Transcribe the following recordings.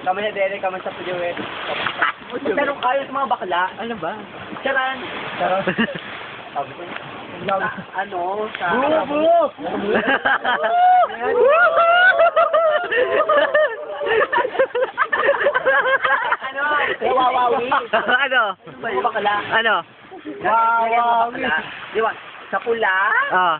Kami na Derek, kami sa Puliwet. Pero kayo sa mga bakla. Ano ba? Charan. Sabi ko, ano, sa... Bubo! Ano? Wawawi. Ano? Mga bakla. Ano? Wawawi. Di ba? Sa pula. Ah.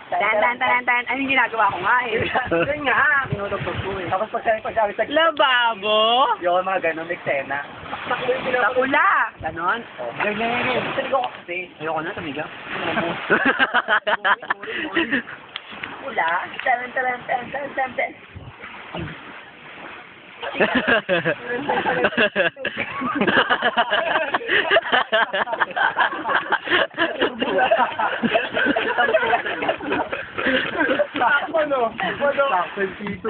Tan. Ano yung ginagawa ko nga eh? Yun nga. Tinutugtog ko eh. Tapos pagsabi sa... Lababo? Yung mga ganun, eksena. Sa pula. Ganon. Ganyan. Sabi ko kasi. Ayoko na, tumigaw. Pula. Tan. Ano? Saksan sito.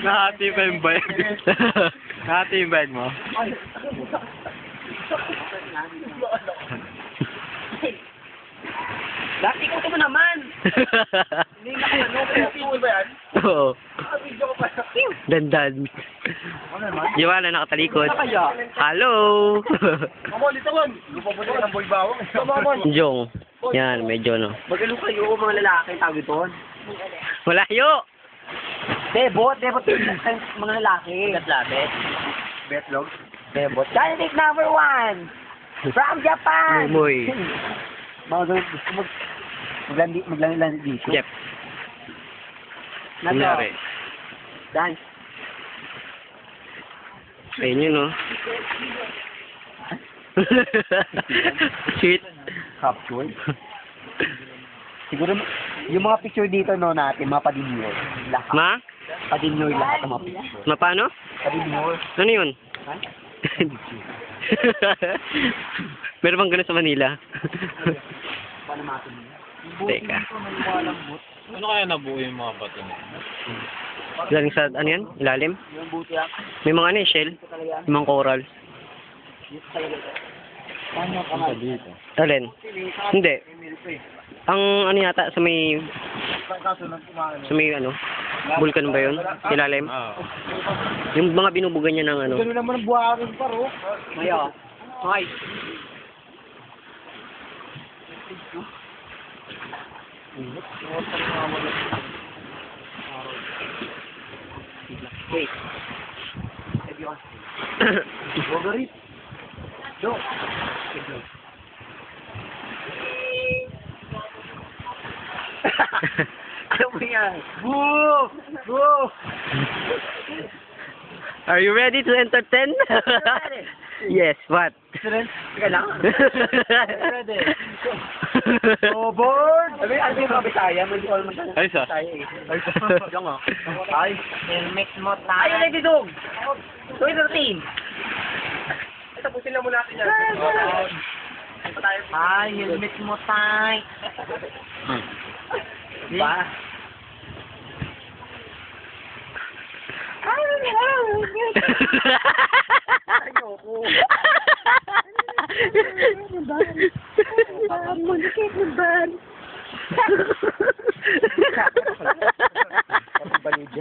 Nahati pa yung bayad. Nahati yung bayad mo. Dati ko mo naman. Hindi na ano, pero ba yan? Oo. Video ko pa. Dandan. Ano naman? Di ba na nakatalikod? Ano kaya? Hello! Mamon, dito man. Lupapunta ka ng boy bawang. Mamon. Jong. Yan, medyo no. Magano kayo mga lalaki tawag doon? Malayo! Debot mga lalaki. Gatlabet. Betlog. Debot. Candidate number 1 from Japan. Muy. Mga ganun, gusto maglandi dito. Jeff. Nako. Kunyari. Dance. Ayun yun, no? Sweet. Capsule. Siguro, yung mga picture dito, no, natin, mga padinyor. Lahat. Ma? Padinyor lahat ng mga picture. Mapano? Padinyor. Ano yun? Ha? Meron bang ganun sa Manila? Paano natin? Teka. Ano kaya nabuo yung mga bato na? Galing sa, ano yan? Ilalim? Yung buti lang. May mga ano eh, shell? May mga coral. Paano ka nga? Dito. Alin? Hindi. Ang ano yata, sa may, sa may ano, vulkan ba yun? Ilalim? Ah. Yung mga binubugan niya ng ano. Ganun naman ang buharin pa, ro. Maya. Ay. Wait. Bogarit. Do. Ano mo yan? Boo! Boo! Are you ready to entertain? Yes, what? Teka lang. Ready. So bored! Sabi, ano yung mga Bisaya? May all man Ay, sa? Bisaya eh. Diyan nga. Ay. Helmet mo tayo. Ay, Lady Dog! So, ito team. Tapusin lang muna natin yan. Ay, helmet mo tayo. Ba? Ayoko. Malikit na ban.